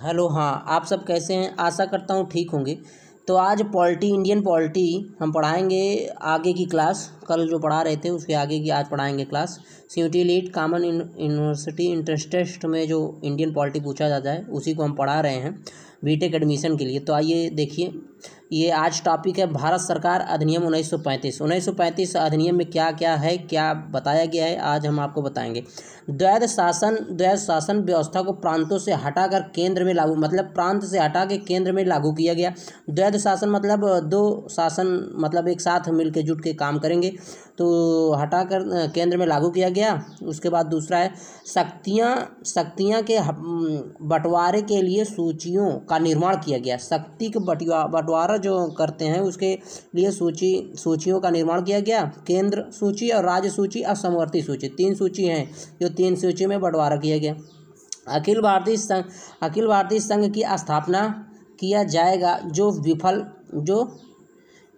Hello. हाँ, आप सब कैसे हैं? आशा करता हूँ ठीक होंगे। तो आज इंडियन पॉलिटी हम पढ़ाएंगे आगे की क्लास। कल जो पढ़ा रहे थे उसके आगे की आज पढ़ाएंगे class. CUET common university entrance test में जो इंडियन पॉलिटी पूछा जाता है उसी को हम पढ़ा रहे हैं बीटेक एडमिशन के लिए। तो आइए देखिए, ये आज टॉपिक है भारत सरकार अधिनियम 1935। 1935 अधिनियम में क्या क्या है, क्या बताया गया है, आज हम आपको बताएंगे। द्वैध शासन व्यवस्था को प्रांतों से हटाकर केंद्र में लागू, मतलब प्रांत से हटा के केंद्र में लागू किया गया। द्वैध शासन मतलब दो शासन, मतलब एक साथ मिलके जुट के काम करेंगे, तो हटाकर केंद्र में लागू किया गया। उसके बाद दूसरा है शक्तियाँ के बंटवारे के लिए सूचियों का निर्माण किया गया। शक्ति के बंटवारा जो करते हैं उसके लिए सूचियों का निर्माण किया गया। केंद्र सूची और राज्य सूची और समवर्ती सूची, 3 सूची हैं, जो 3 सूची में बंटवारा किया गया। अखिल भारतीय संघ की स्थापना किया जाएगा जो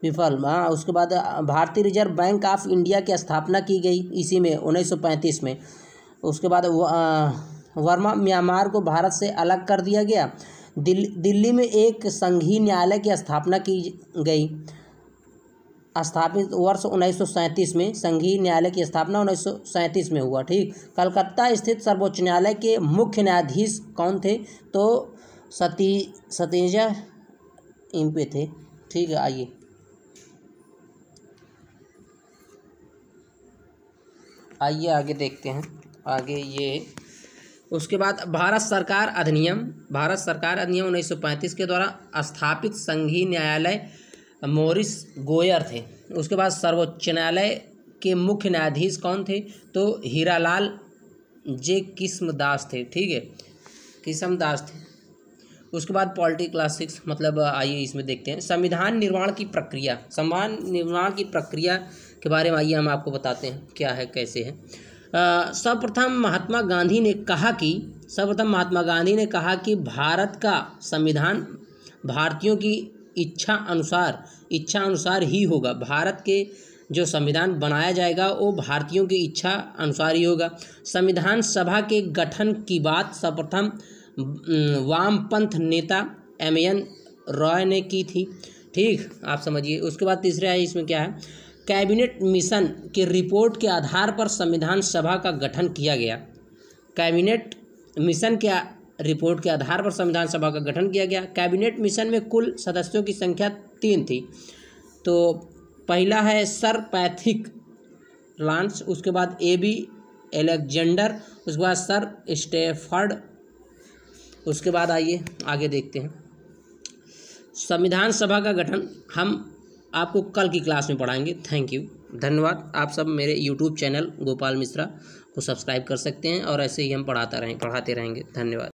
विफल। हाँ, उसके बाद भारतीय रिजर्व बैंक ऑफ इंडिया की स्थापना की गई इसी में 1935 में। उसके बाद वर्मा म्यांमार को भारत से अलग कर दिया गया। दिल्ली में एक संघीय न्यायालय की स्थापना की गई। स्थापित वर्ष 1937 में, संघीय न्यायालय की स्थापना 1937 में हुआ। ठीक। कलकत्ता स्थित सर्वोच्च न्यायालय के मुख्य न्यायाधीश कौन थे? तो सतेजा इम्पे थे। ठीक है, आइए आगे देखते हैं। आगे ये उसके बाद भारत सरकार अधिनियम 1935 के द्वारा स्थापित संघीय न्यायालय मॉरिस गोयर थे। उसके बाद सर्वोच्च न्यायालय के मुख्य न्यायाधीश कौन थे? तो हीरालाल जे किस्मदास थे। ठीक है, किस्मदास थे। उसके बाद पॉलिटी क्लास 6, मतलब आइए इसमें देखते हैं संविधान निर्माण की प्रक्रिया के बारे में। आइए हम आपको बताते हैं क्या है, कैसे है। सर्वप्रथम महात्मा गांधी ने कहा कि भारत का संविधान भारतीयों की इच्छा अनुसार ही होगा। भारत के जो संविधान बनाया जाएगा वो भारतीयों की इच्छा अनुसार ही होगा। संविधान सभा के गठन की बात सर्वप्रथम वामपंथ नेता MN रॉय ने की थी। ठीक, आप समझिए। उसके बाद तीसरा है, इसमें क्या है, कैबिनेट मिशन की रिपोर्ट के आधार पर संविधान सभा का गठन किया गया। कैबिनेट मिशन के रिपोर्ट के आधार पर संविधान सभा का गठन किया गया। कैबिनेट मिशन में कुल सदस्यों की संख्या 3 थी। तो पहला है सर पैथिक लांस, उसके बाद AB एलेक्जेंडर, उसके बाद सर स्टेफर्ड। उसके बाद आइए आगे देखते हैं। संविधान सभा का गठन हम आपको कल की क्लास में पढ़ाएंगे। थैंक यू, धन्यवाद। आप सब मेरे YouTube चैनल गोपाल मिश्रा को सब्सक्राइब कर सकते हैं और ऐसे ही हम पढ़ाते रहेंगे। धन्यवाद।